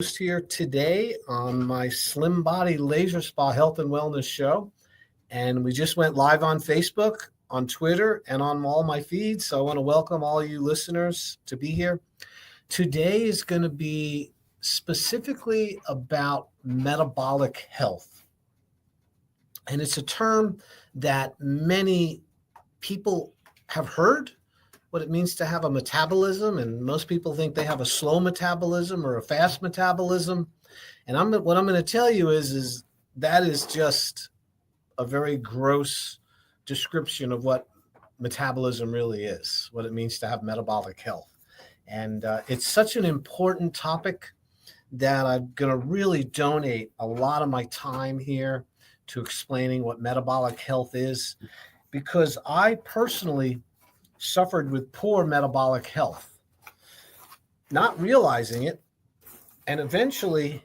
Here today on my Slim Body Laser Spa Health and Wellness Show. And we just went live on Facebook, on Twitter, and on all my feeds. So I want to welcome all you listeners to be here. Today is going to be specifically about metabolic health. And it's a term that many people have heard, what it means to have a metabolism, and most people think they have a slow metabolism or a fast metabolism. And what I'm going to tell you is that is just a very gross description of what metabolism really is, what it means to have metabolic health. And it's such an important topic that I'm going to really donate a lot of my time here to explaining what metabolic health is, because I personally suffered with poor metabolic health, not realizing it. And eventually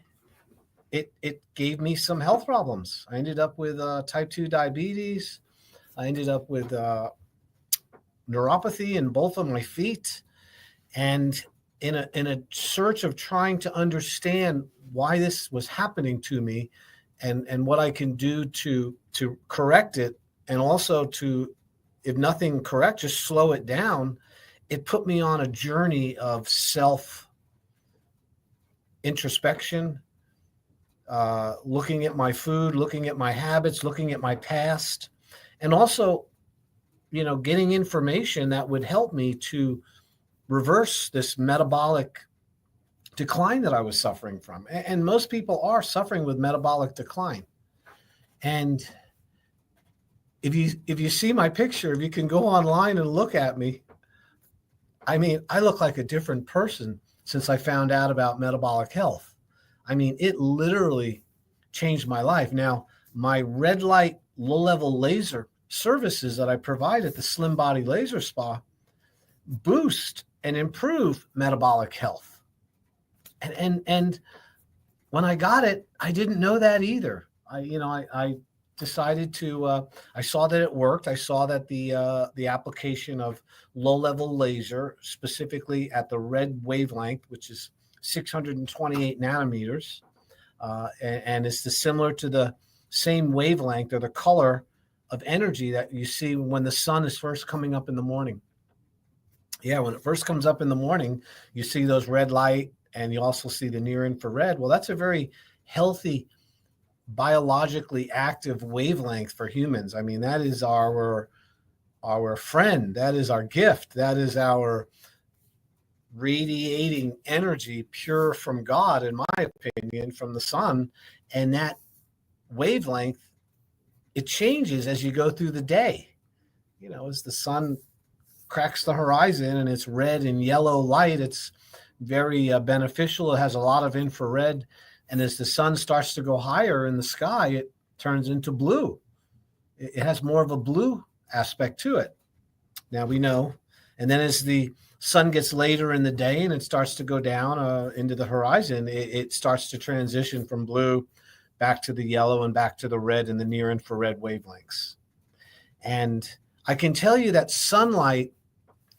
it gave me some health problems. I ended up with type 2 diabetes. I ended up with neuropathy in both of my feet. And in a search of trying to understand why this was happening to me and what I can do to correct it, and also to, if nothing correct, just slow it down, it put me on a journey of self introspection, looking at my food, looking at my habits, looking at my past, and also, getting information that would help me to reverse this metabolic decline that I was suffering from. And most people are suffering with metabolic decline. And if you see my picture, if you can go online and look at me, I mean, I look like a different person since I found out about metabolic health. I mean, it literally changed my life. Now, my red light, low level laser services that I provide at the Slim Body Laser Spa boost and improve metabolic health. And when I got it, I didn't know that either. I decided to, I saw that it worked. I saw that the application of low-level laser, specifically at the red wavelength, which is 628 nanometers, and it's similar to the same wavelength or the color of energy that you see when the sun is first coming up in the morning. Yeah, when it first comes up in the morning, you see those red light, and you also see the near infrared. Well, that's a very healthy, biologically active wavelength for humans. I mean, that is our friend. That is our gift. That is our radiating energy, pure from God, in my opinion, from the sun. And that wavelength, it changes as you go through the day. As the sun cracks the horizon and it's red and yellow light, it's very beneficial. It has a lot of infrared. And as the sun starts to go higher in the sky, it turns into blue. It has more of a blue aspect to it. Now we know. And then as the sun gets later in the day and it starts to go down into the horizon, it starts to transition from blue back to the yellow and back to the red and the near infrared wavelengths. And I can tell you that sunlight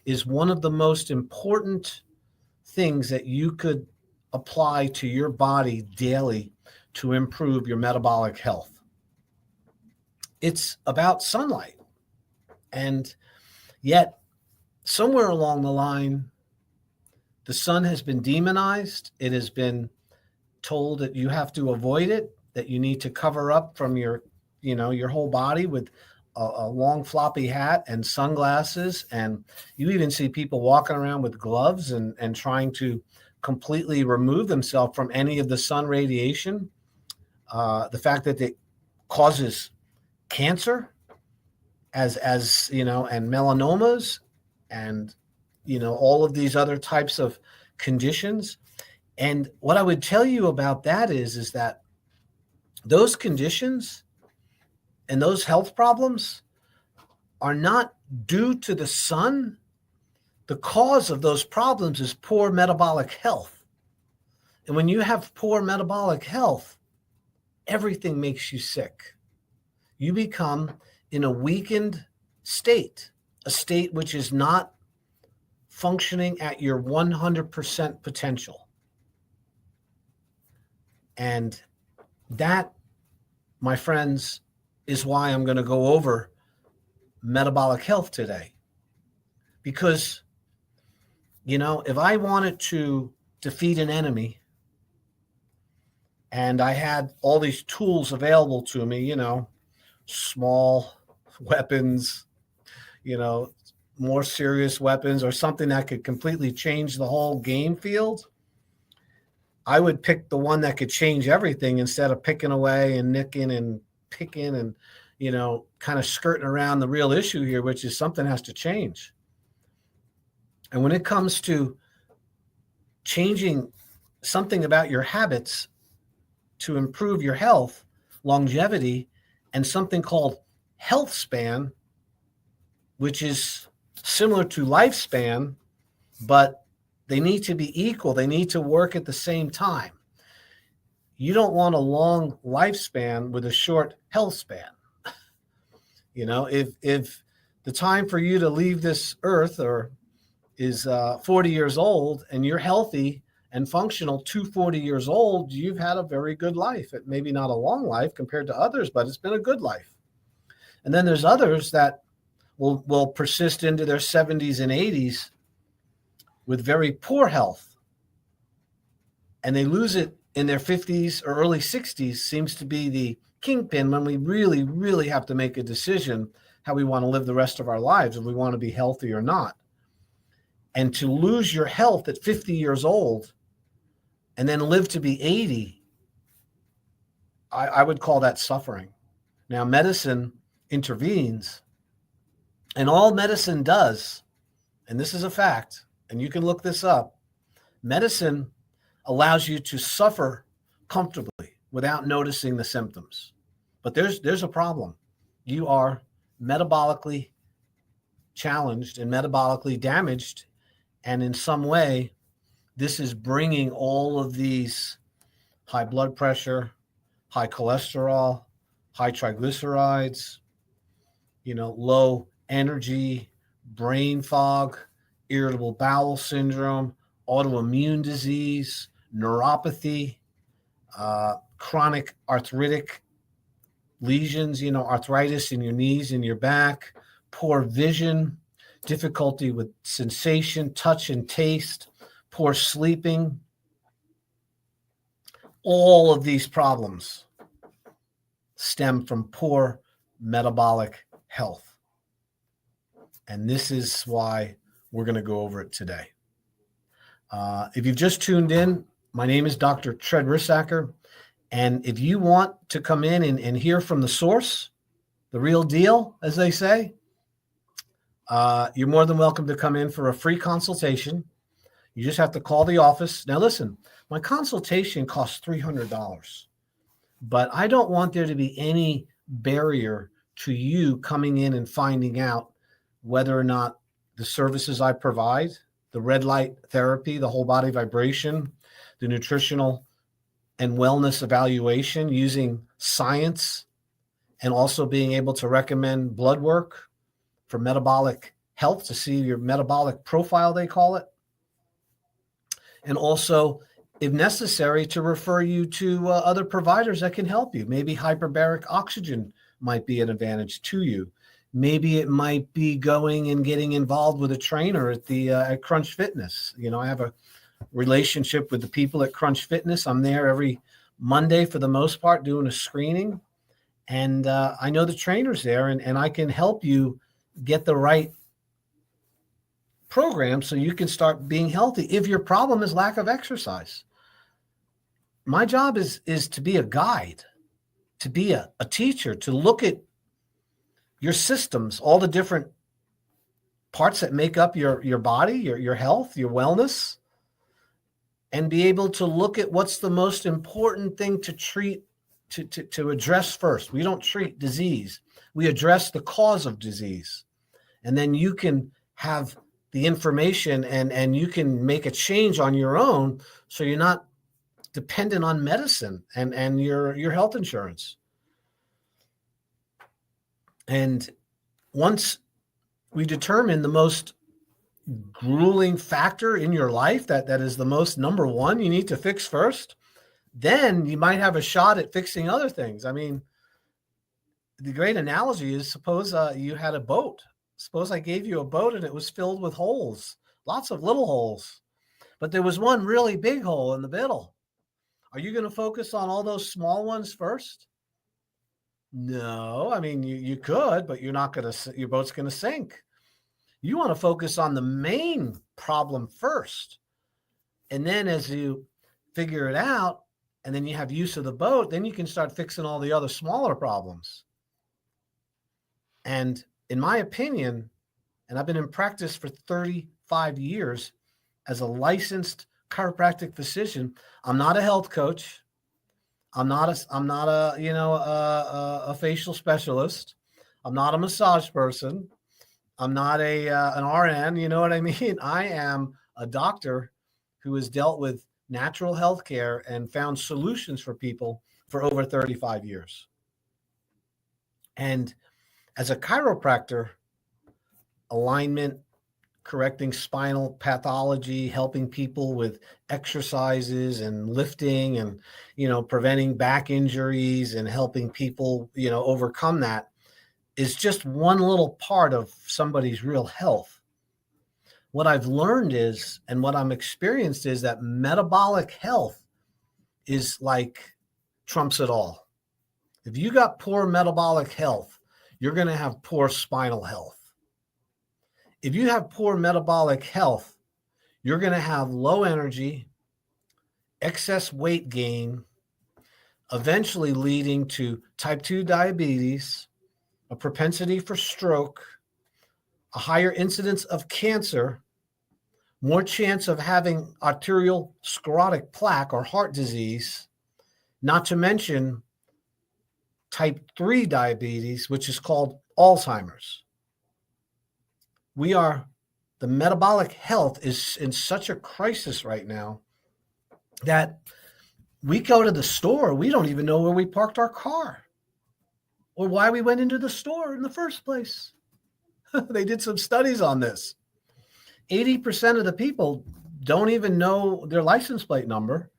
is one of the most important things that you could apply to your body daily to improve your metabolic health. It's about sunlight. And yet, somewhere along the line, the sun has been demonized. It has been told that you have to avoid it, that you need to cover up from your whole body with a long floppy hat and sunglasses. And you even see people walking around with gloves and trying to completely remove themselves from any of the sun radiation. The fact that it causes cancer and melanomas and, all of these other types of conditions. And what I would tell you about that is that those conditions and those health problems are not due to the sun. The cause of those problems is poor metabolic health. And when you have poor metabolic health, everything makes you sick. You become in a weakened state, a state which is not functioning at your 100% potential. And that, my friends, is why I'm going to go over metabolic health today. Because, if I wanted to defeat an enemy and I had all these tools available to me, small weapons, more serious weapons, or something that could completely change the whole game field, I would pick the one that could change everything instead of picking away and nicking and picking and, kind of skirting around the real issue here, which is something has to change. And when it comes to changing something about your habits to improve your health, longevity, and something called health span, which is similar to lifespan, but they need to be equal. They need to work at the same time. You don't want a long lifespan with a short health span. If the time for you to leave this earth is 40 years old and you're healthy and functional to 40 years old, you've had a very good life. It maybe not a long life compared to others, but it's been a good life. And then there's others that will persist into their 70s and 80s with very poor health. And they lose it in their 50s or early 60s, seems to be the kingpin when we really, really have to make a decision how we want to live the rest of our lives, if we want to be healthy or not. And to lose your health at 50 years old and then live to be 80, I would call that suffering. Now, medicine intervenes, and all medicine does, and this is a fact, and you can look this up, medicine allows you to suffer comfortably without noticing the symptoms. But there's a problem. You are metabolically challenged and metabolically damaged, and in some way, this is bringing all of these high blood pressure, high cholesterol, high triglycerides, low energy, brain fog, irritable bowel syndrome, autoimmune disease, neuropathy, chronic arthritic lesions, arthritis in your knees and your back, poor vision, difficulty with sensation, touch, and taste, poor sleeping. All of these problems stem from poor metabolic health. And this is why we're going to go over it today. If you've just tuned in, my name is Dr. Tread Rissacker. And if you want to come in and hear from the source, the real deal, as they say, you're more than welcome to come in for a free consultation. You just have to call the office. Now, listen, my consultation costs $300, but I don't want there to be any barrier to you coming in and finding out whether or not the services I provide, the red light therapy, the whole body vibration, the nutritional and wellness evaluation using science, and also being able to recommend blood work for metabolic health to see your metabolic profile, they call it. And also, if necessary, to refer you to other providers that can help you. Maybe hyperbaric oxygen might be an advantage to you. Maybe it might be going and getting involved with a trainer at Crunch Fitness. I have a relationship with the people at Crunch Fitness. I'm there every Monday for the most part doing a screening. And I know the trainers there, and I can help you get the right program so you can start being healthy if your problem is lack of exercise. My job is to be a guide, to be a teacher, to look at your systems, all the different parts that make up your body, your health, your wellness, and be able to look at what's the most important thing to treat, to address first. We don't treat disease. We address the cause of disease. And then you can have the information and you can make a change on your own so you're not dependent on medicine and your health insurance. And once we determine the most grueling factor in your life that is the most number one you need to fix first, then you might have a shot at fixing other things. I mean, the great analogy is, suppose you had a boat. Suppose I gave you a boat and it was filled with holes, lots of little holes, but there was one really big hole in the middle. Are you going to focus on all those small ones first? No, I mean, you could, but you're not going to, your boat's going to sink. You want to focus on the main problem first. And then as you figure it out, and then you have use of the boat, then you can start fixing all the other smaller problems. And in my opinion, and I've been in practice for 35 years as a licensed chiropractic physician, I'm not a health coach. I'm not a facial specialist. I'm not a massage person. I'm not an RN. You know what I mean? I am a doctor who has dealt with natural health care and found solutions for people for over 35 years. And as a chiropractor, alignment, correcting spinal pathology, helping people with exercises and lifting and, preventing back injuries and helping people, overcome that is just one little part of somebody's real health. What I've learned is, and what I'm experienced is, that metabolic health is like trumps it all. If you got poor metabolic health, you're going to have poor spinal health. If you have poor metabolic health, you're going to have low energy, excess weight gain, eventually leading to type 2 diabetes, a propensity for stroke, a higher incidence of cancer, more chance of having arterial sclerotic plaque or heart disease, not to mention type 3 diabetes, which is called Alzheimer's. The metabolic health is in such a crisis right now that we go to the store, we don't even know where we parked our car or why we went into the store in the first place. They did some studies on this. 80% of the people don't even know their license plate number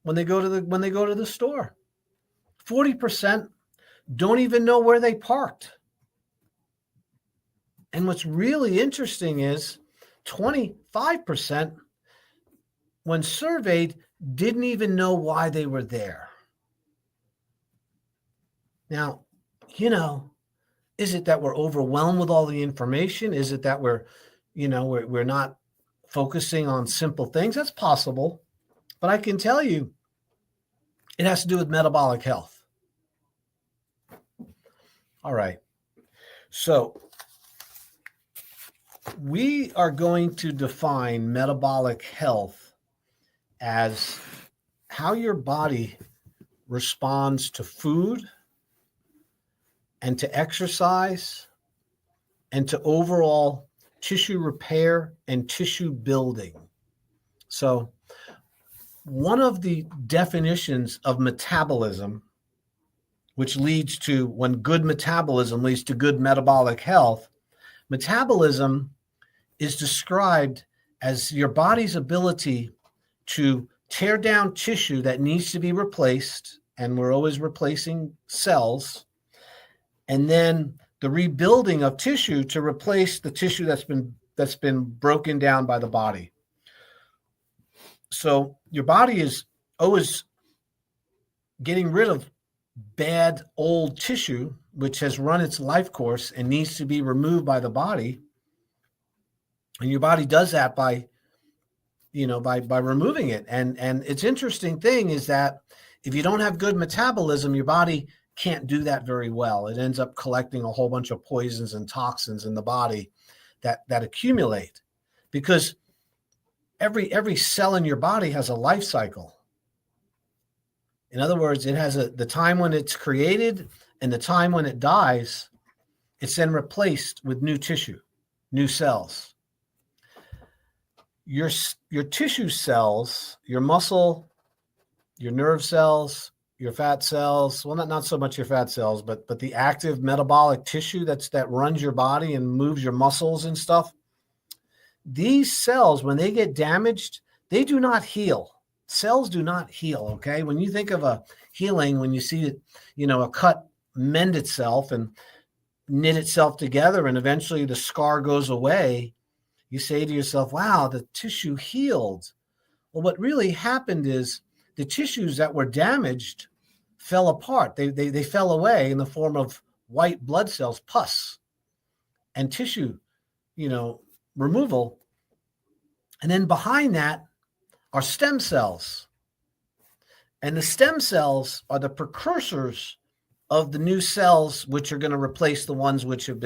when they go to the store. 40% don't even know where they parked. And what's really interesting is 25%, when surveyed, didn't even know why they were there. Now, is it that we're overwhelmed with all the information? Is it that we're not focusing on simple things? That's possible. But I can tell you, it has to do with metabolic health. All right. So we are going to define metabolic health as how your body responds to food and to exercise and to overall tissue repair and tissue building. So one of the definitions of metabolism, which leads to, when good metabolism leads to good metabolic health, metabolism is described as your body's ability to tear down tissue that needs to be replaced, and we're always replacing cells, and then the rebuilding of tissue to replace the tissue that's been broken down by the body. So your body is always getting rid of bad old tissue, which has run its life course and needs to be removed by the body. And your body does that by removing it. And it's interesting thing is that if you don't have good metabolism, your body can't do that very well. It ends up collecting a whole bunch of poisons and toxins in the body that accumulate, because every cell in your body has a life cycle. In other words, it has the time when it's created and the time when it dies. It's then replaced with new tissue, new cells. Your tissue cells, your muscle, your nerve cells, your fat cells, well, not so much your fat cells, but the active metabolic tissue that runs your body and moves your muscles and stuff. These cells, when they get damaged, they do not heal. Cells do not heal, okay? When you think of a healing, when you see it, a cut mend itself and knit itself together and eventually the scar goes away, you say to yourself, wow, the tissue healed. Well, what really happened is the tissues that were damaged fell apart. They fell away in the form of white blood cells, pus, and tissue, removal. And then behind that are stem cells. And the stem cells are the precursors of the new cells, which are going to replace the ones which have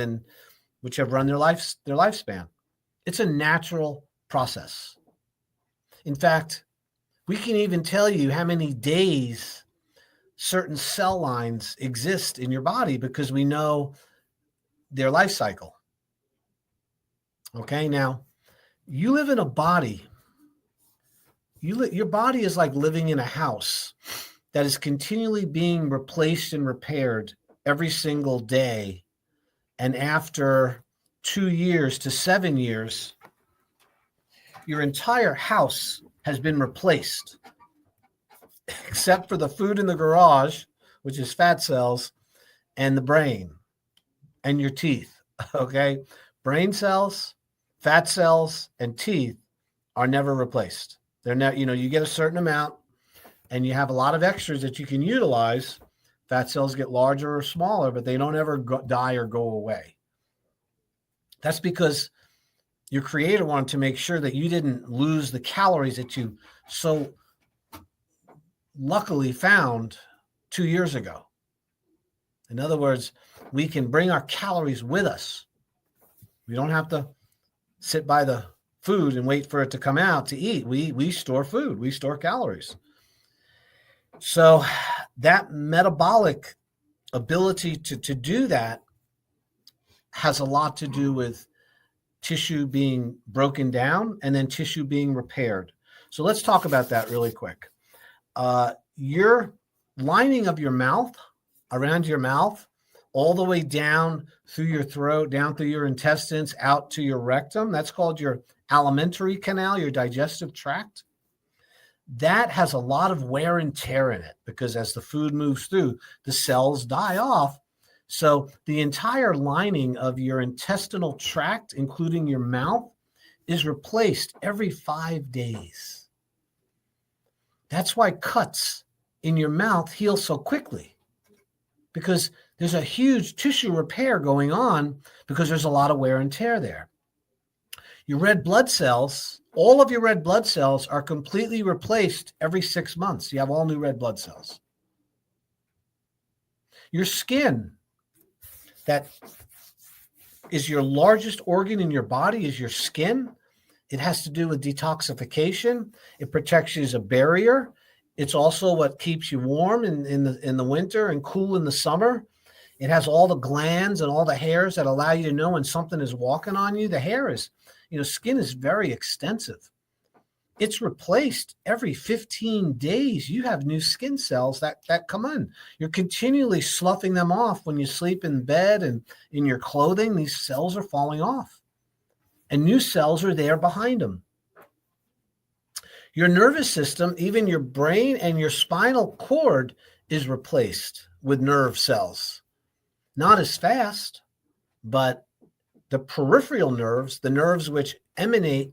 run their lifespan. It's a natural process. In fact, we can even tell you how many days certain cell lines exist in your body because we know their life cycle. Okay, now you live in a body. Your body is like living in a house that is continually being replaced and repaired every single day. And after 2 years to 7 years, your entire house has been replaced, except for the food in the garage, which is fat cells, and the brain and your teeth. Okay? Brain cells, fat cells, and teeth are never replaced. They're not, you get a certain amount and you have a lot of extras that you can utilize. Fat cells get larger or smaller, but they don't ever die or go away. That's because your creator wanted to make sure that you didn't lose the calories that you so luckily found 2 years ago. In other words, we can bring our calories with us. We don't have to sit by the food and wait for it to come out to eat. We store food. We store calories. So that metabolic ability to do that has a lot to do with tissue being broken down and then tissue being repaired. So let's talk about that really quick. Your lining of your mouth, around your mouth, all the way down through your throat, down through your intestines, out to your rectum, that's called your alimentary canal, your digestive tract. That has a lot of wear and tear in it because as the food moves through, the cells die off. So the entire lining of your intestinal tract, including your mouth, is replaced every 5 days. That's why cuts in your mouth heal so quickly, because there's a huge tissue repair going on because there's a lot of wear and tear there. Your red blood cells, all of your red blood cells are completely replaced every 6 months. You have all new red blood cells. Your skin, that is your largest organ in your body, is your skin. It has to do with detoxification. It protects you as a barrier. It's also what keeps you warm in the winter and cool in the summer. It has all the glands and all the hairs that allow you to know when something is walking on you. The hair is, skin is very extensive. It's replaced every 15 days. You have new skin cells that come in. You're continually sloughing them off when you sleep in bed and in your clothing. These cells are falling off. And new cells are there behind them. Your nervous system, even your brain and your spinal cord, is replaced with nerve cells. Not as fast, but the peripheral nerves, the nerves which emanate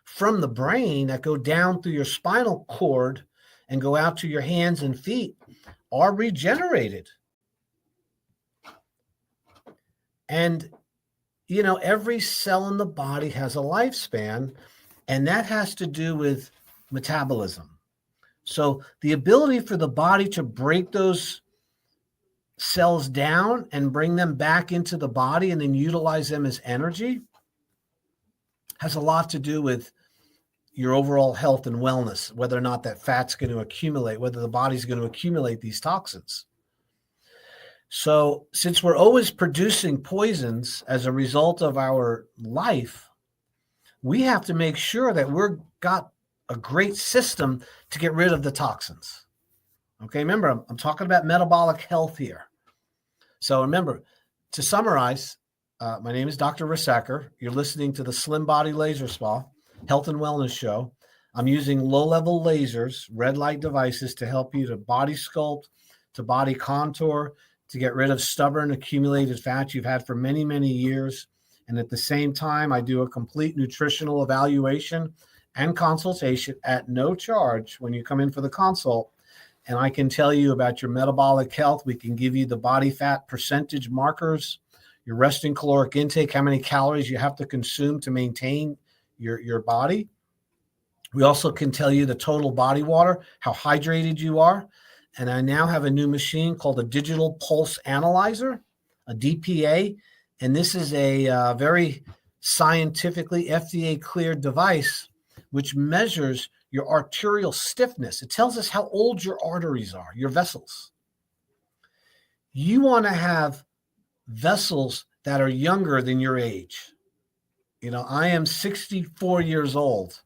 from the brain that go down through your spinal cord and go out to your hands and feet, are regenerated. And, every cell in the body has a lifespan, and that has to do with metabolism. So the ability for the body to break those cells down and bring them back into the body and then utilize them as energy has a lot to do with your overall health and wellness, whether or not that fat's going to accumulate, whether the body's going to accumulate these toxins. So since we're always producing poisons as a result of our life, we have to make sure that we've got a great system to get rid of the toxins. Okay, remember, I'm talking about metabolic health here. So remember, to summarize, my name is Dr. Risacker. You're listening to the Slim Body Laser Spa Health and Wellness Show. I'm using low-level lasers, red light devices to help you to body sculpt, to body contour, to get rid of stubborn accumulated fat you've had for many, many years. And at the same time, I do a complete nutritional evaluation and consultation at no charge when you come in for the consult. And I can tell you about your metabolic health. We can give you the body fat percentage markers, your resting caloric intake, how many calories you have to consume to maintain your body. We also can tell you the total body water, how hydrated you are. And I now have a new machine called a digital pulse analyzer, a DPA. And this is a very scientifically FDA cleared device, which measures your arterial stiffness. It tells us how old your arteries are, your vessels. You want to have vessels that are younger than your age. You know, I am 64 years old.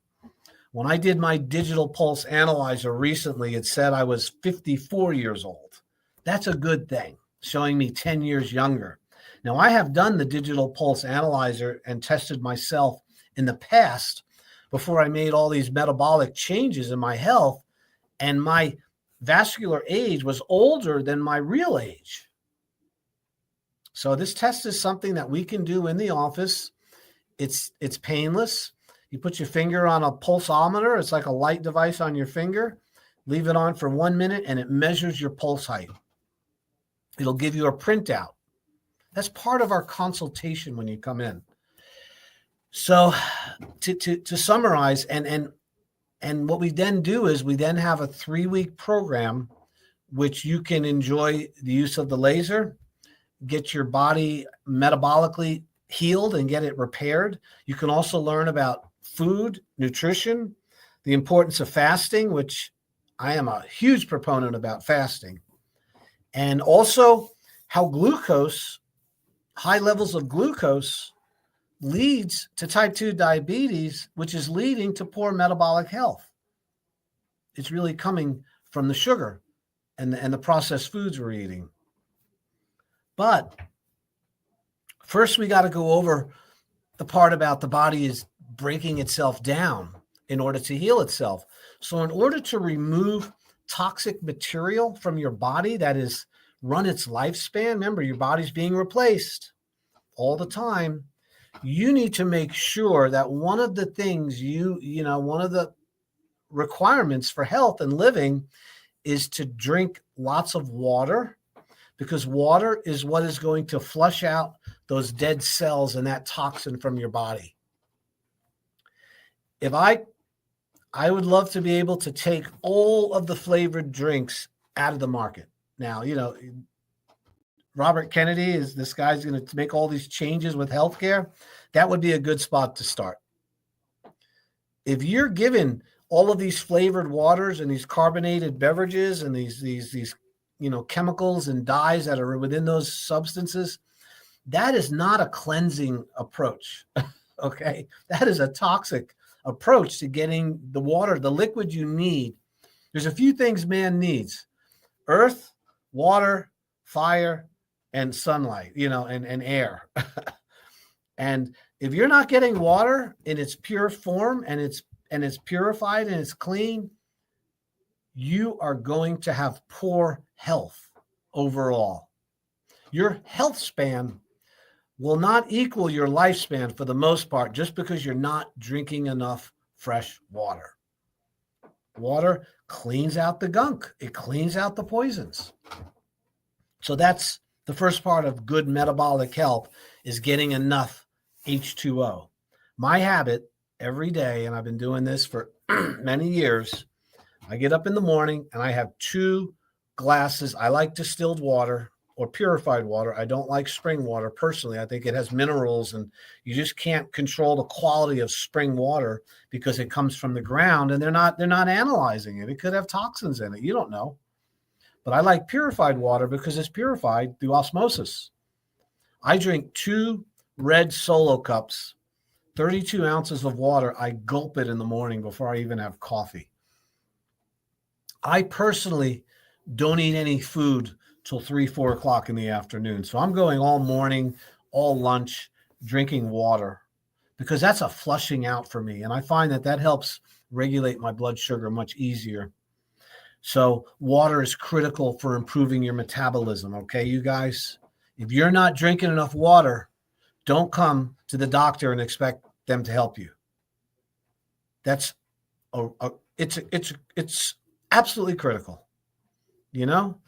When I did my digital pulse analyzer recently, it said I was 54 years old. That's a good thing, showing me 10 years younger. Now, I have done the digital pulse analyzer and tested myself in the past before I made all these metabolic changes in my health, and my vascular age was older than my real age. So this test is something that we can do in the office. It's painless. You put your finger on a pulsometer. It's like a light device on your finger. Leave it on for 1 minute, and it measures your pulse height. It'll give you a printout. That's part of our consultation when you come in. So to summarize, and what we then do is we then have a 3-week program, which you can enjoy the use of the laser, get your body metabolically healed and get it repaired. You can also learn about food, nutrition, the importance of fasting, which I am a huge proponent about fasting, and also how glucose, high levels of glucose, leads to type 2 diabetes, which is leading to poor metabolic health. It's really coming from the sugar and the processed foods we're eating. But first, we got to go over the part about the body is breaking itself down in order to heal itself. So in order to remove toxic material from your body that is run its lifespan, remember, your body's being replaced all the time. You need to make sure that one of the things one of the requirements for health and living is to drink lots of water, because water is what is going to flush out those dead cells and that toxin from your body. If I would love to be able to take all of the flavored drinks out of the market. Now, Robert Kennedy is this guy's going to make all these changes with healthcare. That would be a good spot to start. If you're given all of these flavored waters and these carbonated beverages and these chemicals and dyes that are within those substances, that is not a cleansing approach. Okay, that is a toxic approach to getting the water, the liquid you need. There's a few things man needs: earth, water, fire, and sunlight, and air. And if you're not getting water in its pure form and it's purified and it's clean, you are going to have poor health overall. Your health span will not equal your lifespan for the most part, just because you're not drinking enough fresh water. Water cleans out the gunk. It cleans out the poisons. So that's the first part of good metabolic health, is getting enough H2O. My habit every day, and I've been doing this for many years, I get up in the morning and I have 2 glasses. I like distilled water or purified water. I don't like spring water personally. I think it has minerals, and you just can't control the quality of spring water because it comes from the ground and they're not analyzing it. It could have toxins in it. You don't know. But I like purified water because it's purified through osmosis. I drink 2 red Solo cups, 32 ounces of water. I gulp it in the morning before I even have coffee. I personally don't eat any food till 3-4 o'clock in the afternoon. So I'm going all morning, all lunch, drinking water, because that's a flushing out for me. And I find that helps regulate my blood sugar much easier. So water is critical for improving your metabolism. Okay, you guys, if you're not drinking enough water, don't come to the doctor and expect them to help you. That's it's absolutely critical. You know,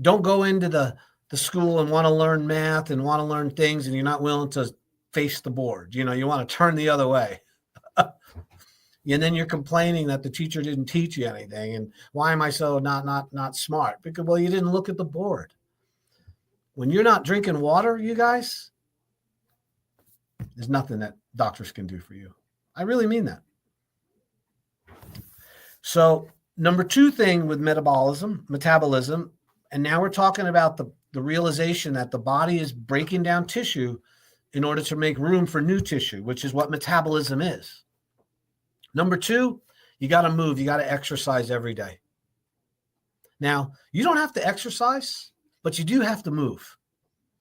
don't go into the school and want to learn math and want to learn things, and you're not willing to face the board. You know, you want to turn the other way. And then you're complaining that the teacher didn't teach you anything. And why am I so not smart? Because, well, you didn't look at the board. When you're not drinking water, you guys, there's nothing that doctors can do for you. I really mean that. So number 2 thing with metabolism, and now we're talking about the realization that the body is breaking down tissue in order to make room for new tissue, which is what metabolism is. Number 2, you got to move. You got to exercise every day. Now, you don't have to exercise, but you do have to move.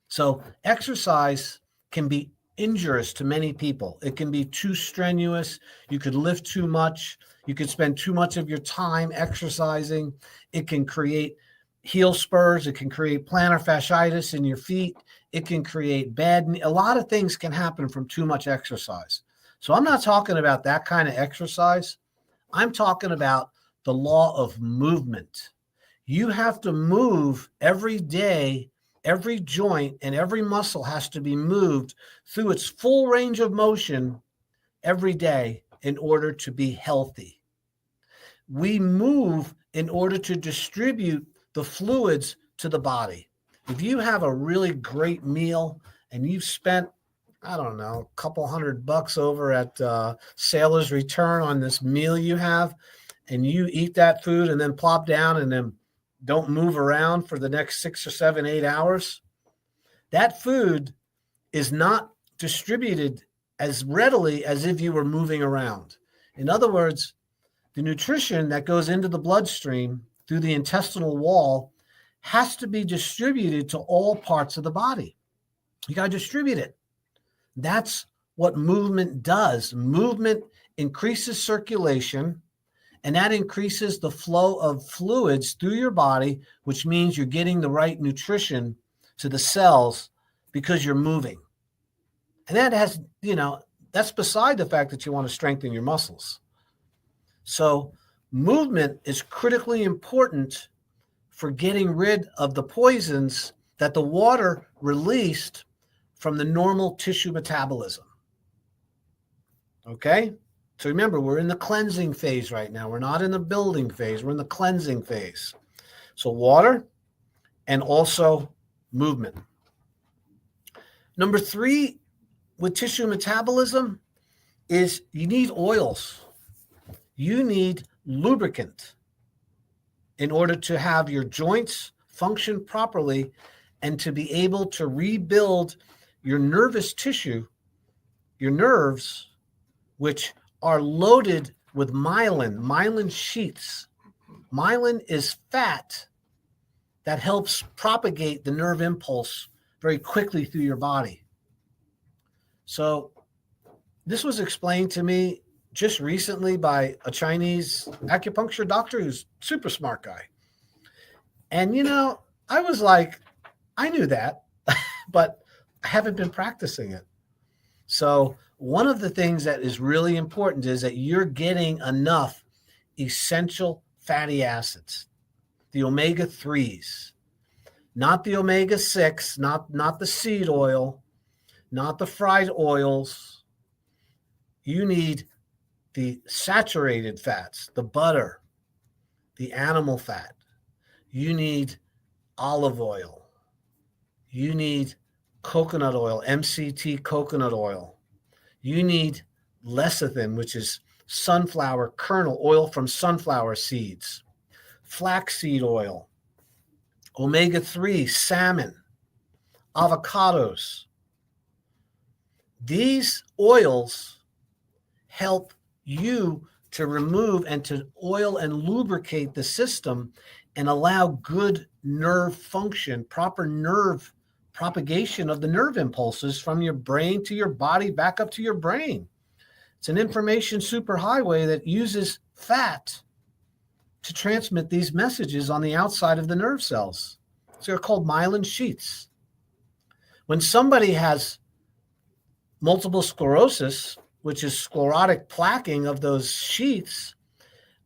So exercise can be injurious to many people. It can be too strenuous. You could lift too much. You could spend too much of your time exercising. It can create heel spurs. It can create plantar fasciitis in your feet. It can create a lot of things can happen from too much exercise. So I'm not talking about that kind of exercise. I'm talking about the law of movement. You have to move every day. Every joint and every muscle has to be moved through its full range of motion every day in order to be healthy. We move in order to distribute the fluids to the body. If you have a really great meal and you've spent, I don't know, a couple $100 over at Sailor's Return on this meal you have, and you eat that food and then plop down and then don't move around for the next 6 or 7, 8 hours, that food is not distributed as readily as if you were moving around. In other words, the nutrition that goes into the bloodstream through the intestinal wall has to be distributed to all parts of the body. You got to distribute it. That's what movement does. Movement increases circulation, and that increases the flow of fluids through your body, which means you're getting the right nutrition to the cells because you're moving. And that has, that's beside the fact that you want to strengthen your muscles. So movement is critically important for getting rid of the poisons that the water released from the normal tissue metabolism. Okay? So remember, we're in the cleansing phase right now. We're not in the building phase. We're in the cleansing phase. So water and also movement. Number 3 with tissue metabolism is you need oils. You need lubricant in order to have your joints function properly and to be able to rebuild your nervous tissue, your nerves, which are loaded with myelin sheaths. Myelin is fat that helps propagate the nerve impulse very quickly through your body. So this was explained to me just recently by a Chinese acupuncture doctor who's a super smart guy. And, I was like, I knew that, but I haven't been practicing it. So one of the things that is really important is that you're getting enough essential fatty acids, the omega-3s, not the omega-6, not the seed oil, not the fried oils. You need the saturated fats, the butter, the animal fat. You need olive oil. You need coconut oil, MCT coconut oil. You need lecithin, which is sunflower kernel, oil from sunflower seeds, flaxseed oil, omega-3, salmon, avocados. These oils help you to remove and to oil and lubricate the system and allow good nerve function, proper nerve propagation of the nerve impulses from your brain to your body back up to your brain. It's an information superhighway that uses fat to transmit these messages on the outside of the nerve cells. So they're called myelin sheaths. When somebody has multiple sclerosis, which is sclerotic plaquing of those sheaths,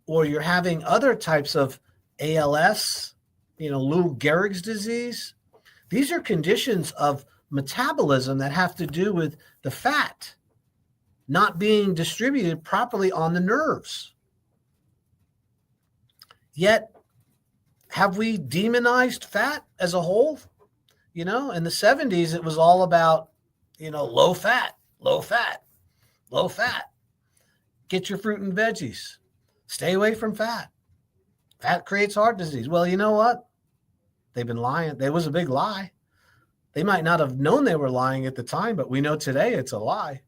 or you're having other types of ALS, Lou Gehrig's disease, these are conditions of metabolism that have to do with the fat not being distributed properly on the nerves. Yet, have we demonized fat as a whole? In the 70s, it was all about, low fat, low fat, low fat. Get your fruit and veggies. Stay away from fat. Fat creates heart disease. Well, you know what? They've been lying. There was a big lie. They might not have known they were lying at the time, but we know today it's a lie.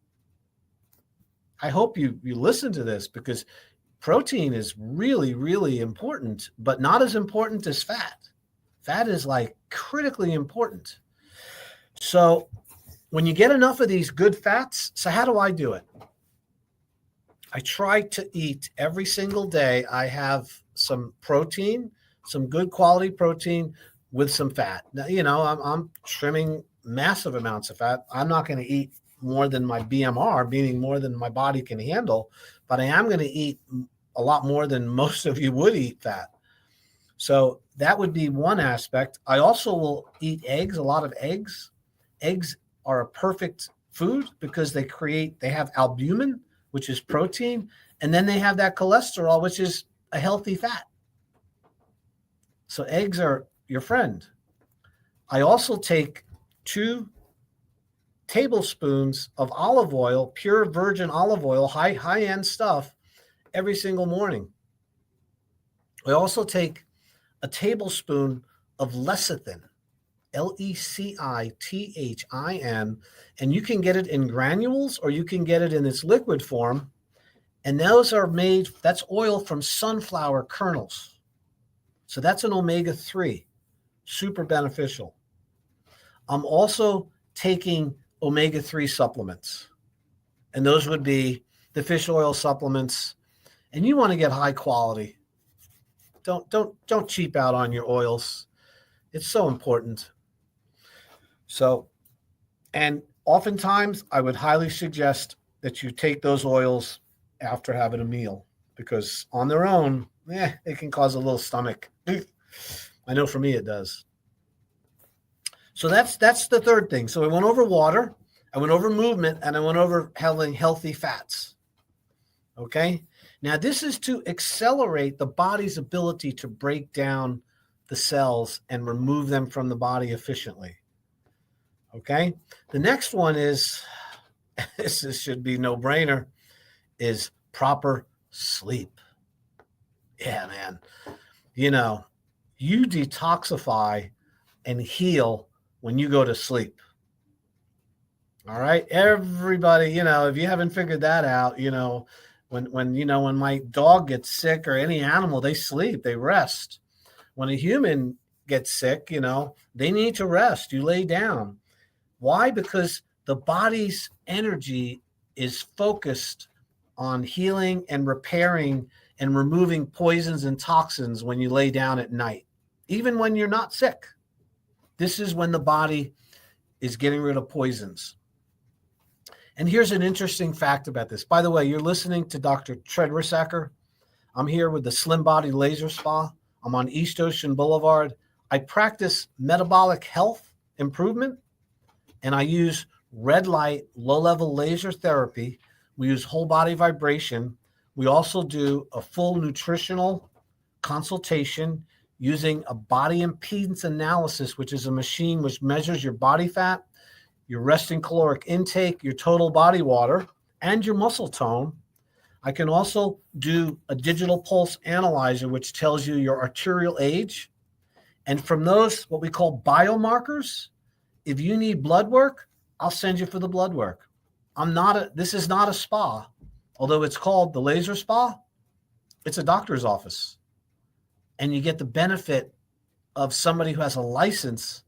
I hope you listen to this, because protein is really, really important, but not as important as fat. Fat is like critically important. So when you get enough of these good fats, so how do I do it? I try to eat every single day. I have some protein, some good quality protein with some fat. Now, I'm trimming massive amounts of fat. I'm not going to eat more than my BMR, meaning more than my body can handle, but I am going to eat a lot more than most of you would eat fat. So that would be one aspect. I also will eat eggs, a lot of eggs. Eggs are a perfect food because they have albumin, which is protein, and then they have that cholesterol, which is a healthy fat. So eggs are your friend. I also take 2 tablespoons of olive oil, pure virgin olive oil, high-end stuff, every single morning. I also take a tablespoon of lecithin, Lecithin, and you can get it in granules or you can get it in its liquid form. And those are that's oil from sunflower kernels. So that's an omega-3, super beneficial. I'm also taking omega-3 supplements, and those would be the fish oil supplements. And you want to get high quality. Don't cheap out on your oils. It's so important. So, and oftentimes I would highly suggest that you take those oils after having a meal, because on their own, it can cause a little stomach. I know for me it does. So that's the third thing. So I went over water, I went over movement, and I went over having healthy fats. Okay? Now, this is to accelerate the body's ability to break down the cells and remove them from the body efficiently. Okay? The next one is, this should be no-brainer, is proper sleep. Yeah, man. You detoxify and heal when you go to sleep. All right? Everybody, if you haven't figured that out, when my dog gets sick, or any animal, they sleep, they rest. When a human gets sick, they need to rest. You lay down. Why? Because the body's energy is focused on healing and repairing and removing poisons and toxins when you lay down at night, even when you're not sick. This is when the body is getting rid of poisons. And here's an interesting fact about this. By the way, you're listening to Dr. Treadrisacker. I'm here with the Slim Body Laser Spa. I'm on East Ocean Boulevard. I practice metabolic health improvement, and I use red light, low-level laser therapy. We use whole body vibration. We also do a full nutritional consultation using a body impedance analysis, which is a machine which measures your body fat, your resting caloric intake, your total body water, and your muscle tone. I can also do a digital pulse analyzer, which tells you your arterial age. And from those, what we call biomarkers, if you need blood work, I'll send you for the blood work. This is not a spa, although it's called the laser spa. It's a doctor's office. And you get the benefit of somebody who has a license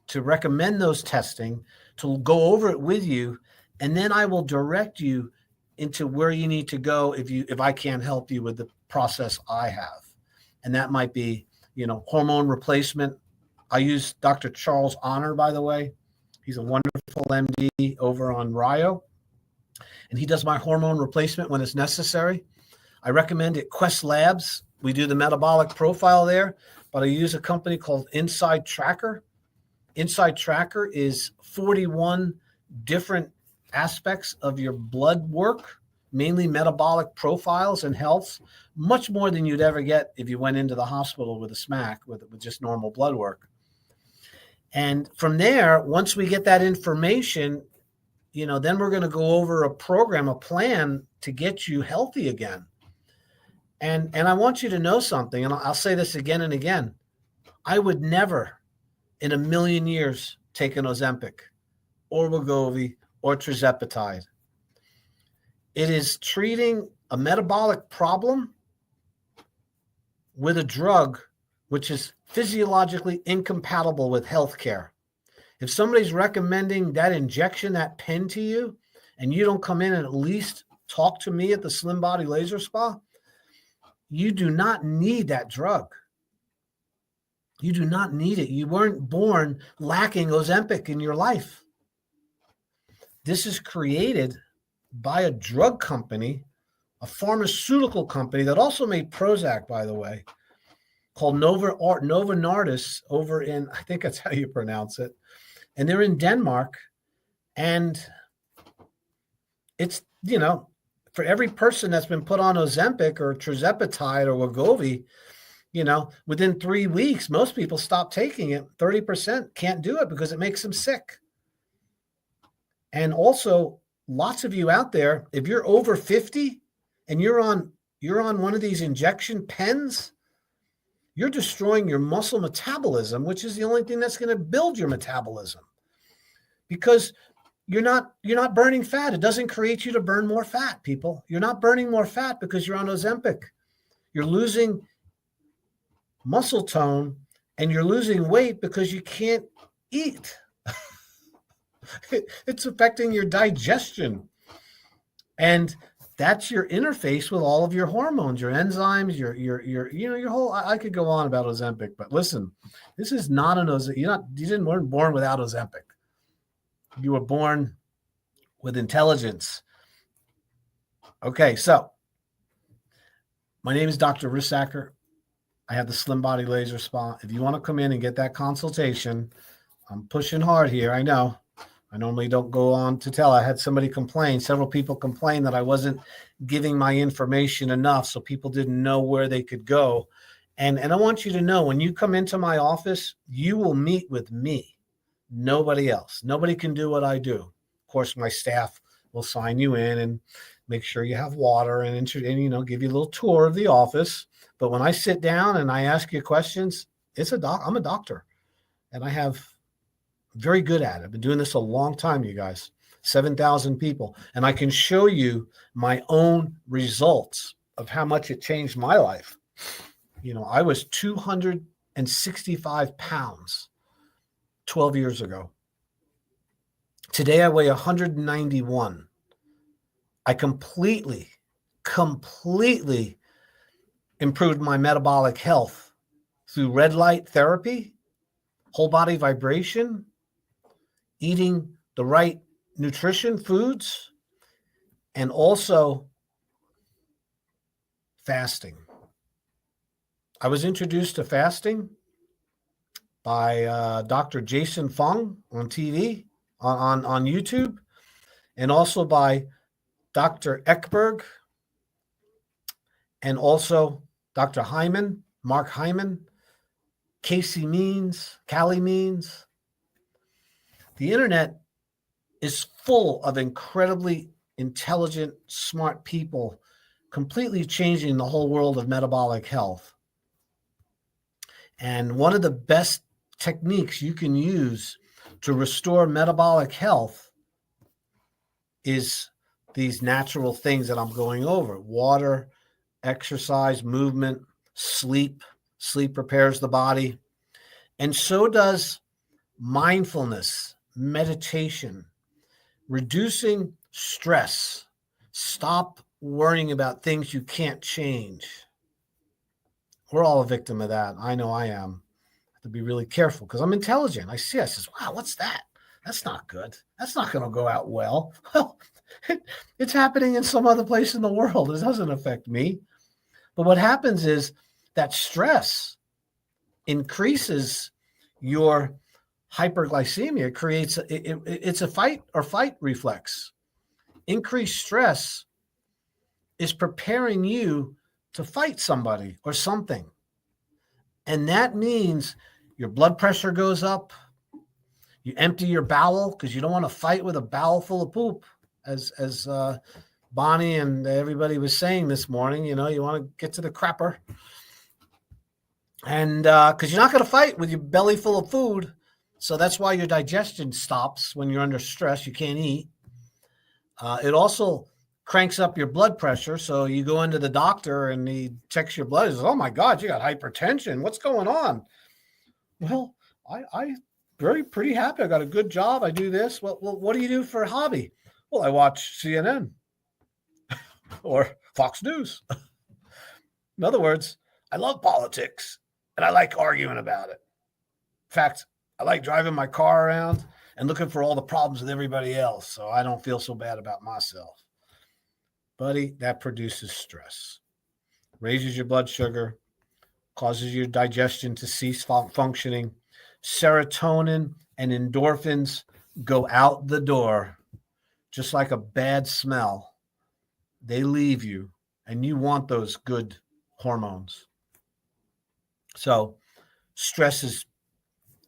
to recommend those testing, to go over it with you, and then I will direct you into where you need to go if I can't help you with the process I have. And that might be, hormone replacement. I use Dr. Charles Honor, by the way. He's a wonderful MD over on Rio, and he does my hormone replacement when it's necessary. I recommend it Quest Labs. We do the metabolic profile there, but I use a company called Inside Tracker. Inside Tracker is 41 different aspects of your blood work, mainly metabolic profiles and health, much more than you'd ever get if you went into the hospital with a SMAC, with just normal blood work. And from there, once we get that information, then we're going to go over a program, a plan to get you healthy again. And I want you to know something, and I'll say this again and again. I would never in a million years take an Ozempic or Wegovy or tirzepatide. It is treating a metabolic problem with a drug which is physiologically incompatible with healthcare. If somebody's recommending that injection, that pen to you, and you don't come in and at least talk to me at the Slim Body Laser Spa, you do not need that drug. You do not need it. You weren't born lacking Ozempic in your life. This is created by a drug company, a pharmaceutical company that also made Prozac, by the way, called Novo Nordisk over in, I think that's how you pronounce it. And they're in Denmark. And it's, for every person that's been put on Ozempic or tirzepatide or Wegovy, within 3 weeks, most people stop taking it. 30% can't do it because it makes them sick. And also, lots of you out there, if you're over 50 and you're on one of these injection pens, you're destroying your muscle metabolism, which is the only thing that's going to build your metabolism, because you're not burning fat. It doesn't create you to burn more fat, people. You're not burning more fat because you're on Ozempic. You're losing muscle tone and you're losing weight because you can't eat. It's affecting your digestion. And that's your interface with all of your hormones, your enzymes, your whole, I could go on about Ozempic, but listen, this is not an Ozempic. You weren't born without Ozempic. You were born with intelligence. Okay, so my name is Dr. Rissacker. I have the Slim Body Laser Spa. If you want to come in and get that consultation, I'm pushing hard here. I know. I normally don't go on to tell. I had several people complain that I wasn't giving my information enough, so people didn't know where they could go. And I want you to know, when you come into my office, you will meet with me. Nobody else. Nobody can do what I do. Of course, my staff will sign you in and make sure you have water and give you a little tour of the office. But when I sit down and I ask you questions, I'm a doctor, and I have very good at it. I've been doing this a long time, you guys, 7,000 people. And I can show you my own results of how much it changed my life. I was 265 pounds 12 years ago. Today I weigh 191. I completely improved my metabolic health through red light therapy, whole body vibration, eating the right nutrition foods, and also fasting. I was introduced to fasting by Dr. Jason Fung on TV, on YouTube, and also by Dr. Ekberg, and also Dr. Hyman, Mark Hyman, Callie Means. The internet is full of incredibly intelligent, smart people, completely changing the whole world of metabolic health. And one of the best techniques you can use to restore metabolic health is these natural things that I'm going over: water, exercise, movement, sleep. Sleep repairs the body. And so does mindfulness, meditation, reducing stress, Stop worrying about things you can't change. We're all a victim of that. I know I am. I have to be really careful because I'm intelligent. I says, wow, what's that? That's not good. That's not going to go out well. Well, it's happening in some other place in the world. It doesn't affect me. But what happens is that stress increases your hyperglycemia. It's a fight or flight reflex. Increased stress is preparing you to fight somebody or something. And that means your blood pressure goes up. You empty your bowel because you don't want to fight with a bowel full of poop, as Bonnie and everybody was saying this morning. You want to get to the crapper. And because you're not going to fight with your belly full of food. So that's why your digestion stops when you're under stress. You can't eat. It also cranks up your blood pressure. So you go into the doctor and he checks your blood. He says, oh my God, you got hypertension. What's going on? Well, I pretty happy. I got a good job. I do this. Well, what do you do for a hobby? Well, I watch CNN or Fox News. In other words, I love politics and I like arguing about it. In fact, I like driving my car around and looking for all the problems with everybody else so I don't feel so bad about myself. Buddy, that produces stress, raises your blood sugar, causes your digestion to cease functioning. Serotonin and endorphins go out the door, just like a bad smell. They leave you, and you want those good hormones. So stress is,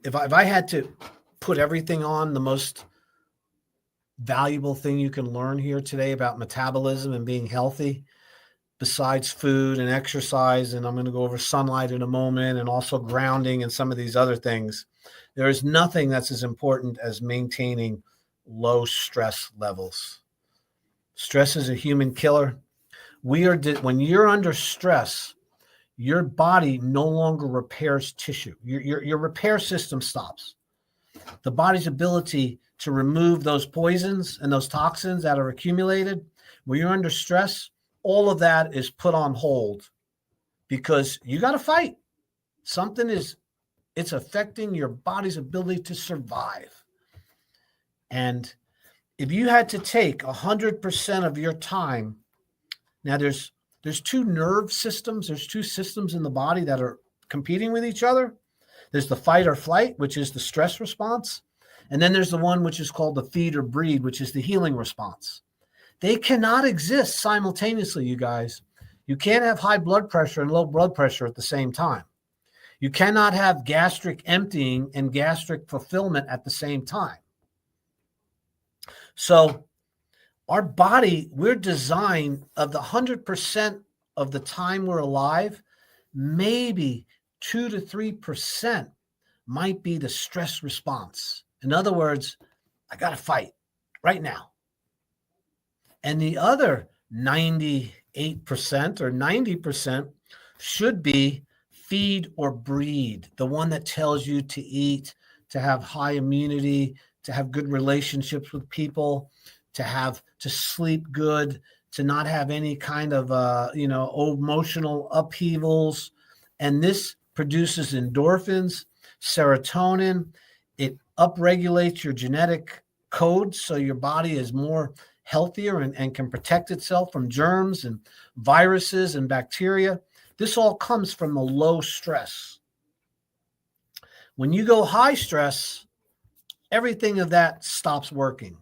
if I had to put everything on, the most valuable thing you can learn here today about metabolism and being healthy, besides food and exercise, and I'm going to go over sunlight in a moment, and also grounding and some of these other things, there is nothing that's as important as maintaining low stress levels. Stress is a human killer. When you're under stress, your body no longer repairs tissue. Your repair system stops. The body's ability to remove those poisons and those toxins that are accumulated, when you're under stress, all of that is put on hold because you got to fight. It's affecting your body's ability to survive. And if you had to take 100% of your time, now there's two nerve systems. There's two systems in the body that are competing with each other. There's the fight or flight, which is the stress response. And then there's the one which is called the feed or breed, which is the healing response. They cannot exist simultaneously, you guys. You can't have high blood pressure and low blood pressure at the same time. You cannot have gastric emptying and gastric fulfillment at the same time. So our body, we're designed, of the 100% of the time we're alive, maybe 2 to 3% might be the stress response. In other words, I got to fight right now. And the other 98% or 90% should be feed or breed, the one that tells you to eat, to have high immunity, to have good relationships with people, to sleep good, to not have any kind of emotional upheavals. And this produces endorphins, serotonin. It upregulates your genetic code so your body is more healthier and can protect itself from germs and viruses and bacteria. This all comes from the low stress. When you go high stress, everything of that stops working.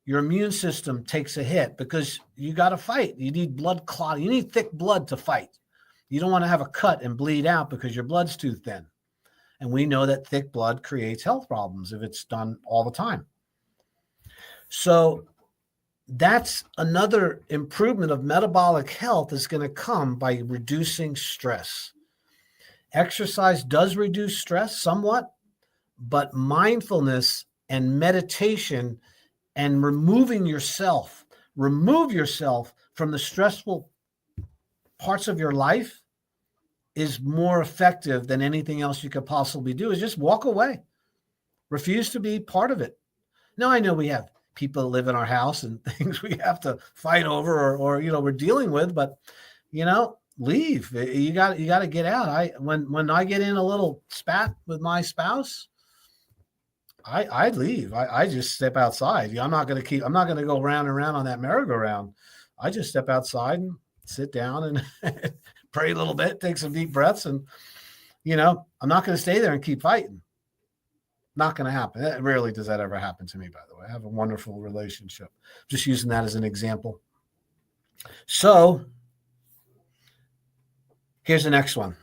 Your immune system takes a hit because you got to fight. You need blood clot. You need thick blood to fight. You don't want to have a cut and bleed out because your blood's too thin. And we know that thick blood creates health problems if it's done all the time. So that's another improvement of metabolic health is going to come by reducing stress. Exercise does reduce stress somewhat, but mindfulness and meditation and remove yourself from the stressful parts of your life is more effective than anything else you could possibly do. Is just walk away. Refuse to be part of it. Now, I know we have people that live in our house and things we have to fight over or we're dealing with, but leave. You got to get out. When I get in a little spat with my spouse, I leave. I just step outside. I'm not going to go round and round on that merry-go-round. I just step outside and sit down and pray a little bit, take some deep breaths. And, I'm not going to stay there and keep fighting. Not going to happen. Rarely does that ever happen to me, by the way. I have a wonderful relationship. Just using that as an example. So here's the next one.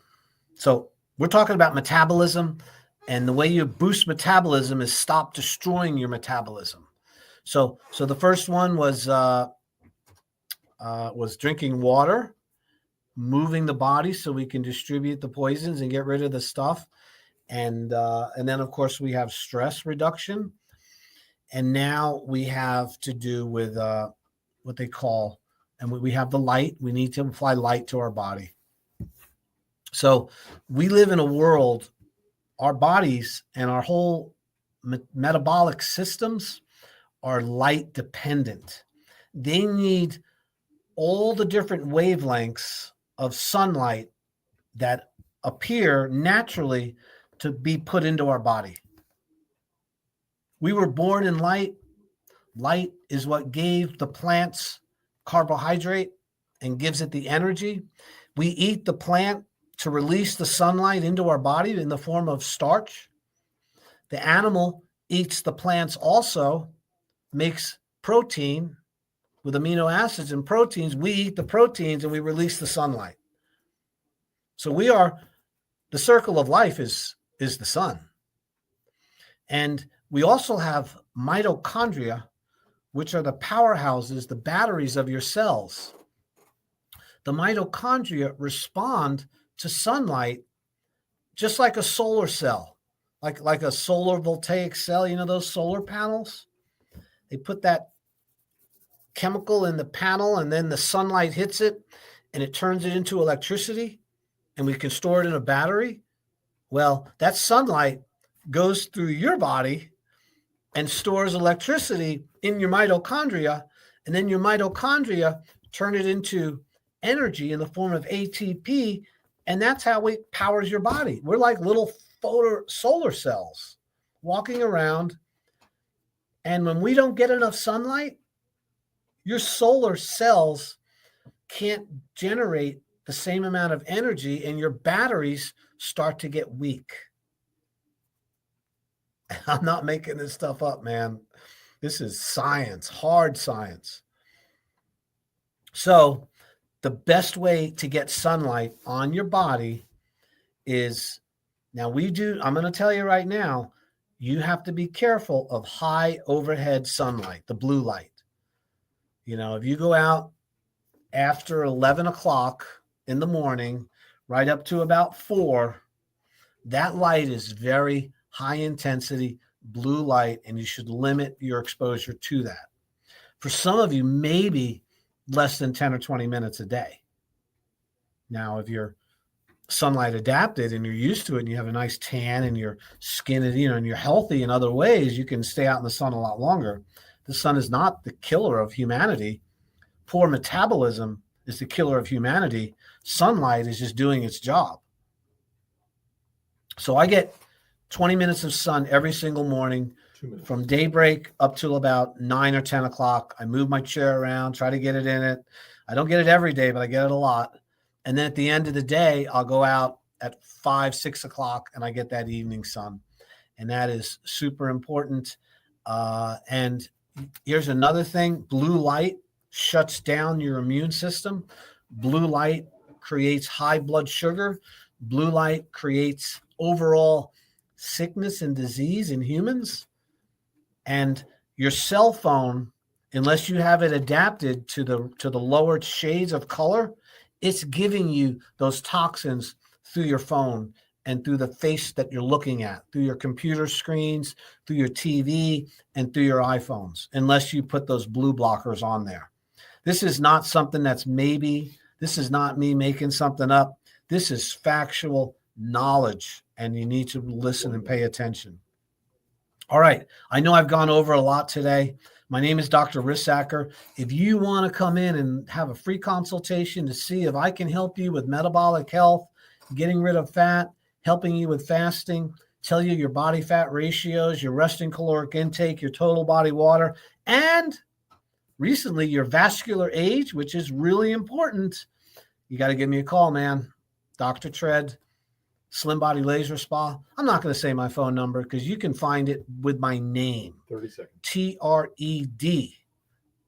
So we're talking about metabolism, and the way you boost metabolism is stop destroying your metabolism. So the first one was drinking water, moving the body so we can distribute the poisons and get rid of the stuff. And then, of course, we have stress reduction. And now we have to do with what they call, and we have the light. We need to apply light to our body. So we live in a world, our bodies and our whole metabolic systems are light dependent. They need all the different wavelengths of sunlight that appear naturally to be put into our body. We were born in light. Light is what gave the plants carbohydrate and gives it the energy. We eat the plant to release the sunlight into our body in the form of starch. The animal eats the plants also, makes protein with amino acids and proteins. We eat the proteins and we release the sunlight. So the circle of life is the sun. And we also have mitochondria, which are the powerhouses, the batteries of your cells. The mitochondria respond to sunlight just like a solar cell, like a solar voltaic cell, those solar panels. They put that chemical in the panel and then the sunlight hits it and it turns it into electricity and we can store it in a battery. Well, that sunlight goes through your body and stores electricity in your mitochondria, and then your mitochondria turn it into energy in the form of ATP, and that's how it powers your body. We're like little solar cells walking around, and when we don't get enough sunlight, your solar cells can't generate the same amount of energy, and your batteries start to get weak. I'm not making this stuff up, man. This is science, hard science. So the best way to get sunlight on your body is, I'm going to tell you right now, you have to be careful of high overhead sunlight, the blue light. If you go out after 11 o'clock in the morning, right up to about 4, that light is very high intensity blue light, and you should limit your exposure to that. For some of you, maybe less than 10 or 20 minutes a day. Now, if you're sunlight adapted and you're used to it and you have a nice tan and your skin is, and you're healthy in other ways, you can stay out in the sun a lot longer. The sun is not the killer of humanity. Poor metabolism is the killer of humanity. Sunlight is just doing its job. So I get 20 minutes of sun every single morning from daybreak up till about 9 or 10 o'clock. I move my chair around, try to get it in it. I don't get it every day, but I get it a lot. And then at the end of the day, I'll go out at 5, 6 o'clock and I get that evening sun. And that is super important. And here's another thing. Blue light shuts down your immune system. Blue light creates high blood sugar. Blue light creates overall sickness and disease in humans. And your cell phone, unless you have it adapted to the lower shades of color, it's giving you those toxins through your phone and through the face that you're looking at, through your computer screens, through your TV, and through your iPhones, unless you put those blue blockers on there. This is not something that's maybe. This is not me making something up. This is factual knowledge, and you need to listen and pay attention. All right. I know I've gone over a lot today, My name is Dr. Rissacker. If you want to come in and have a free consultation to see if I can help you with metabolic health, getting rid of fat, helping you with fasting, tell you your body fat ratios, your resting caloric intake, your total body water, and recently your vascular age, which is really important, you got to give me a call, man. Dr. Tread, Slim Body Laser Spa. I'm not going to say my phone number because you can find it with my name. 30 seconds. TRED.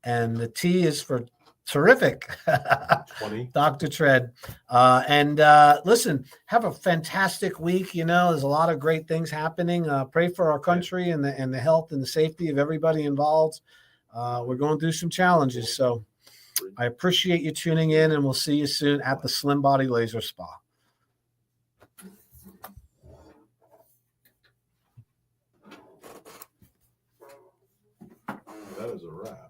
And the T is for terrific. 20. Dr. Tread. Listen, have a fantastic week. You know, there's a lot of great things happening. Pray for our country and the health and the safety of everybody involved. We're going through some challenges. So I appreciate you tuning in, and we'll see you soon at the Slim Body Laser Spa. That is a wrap.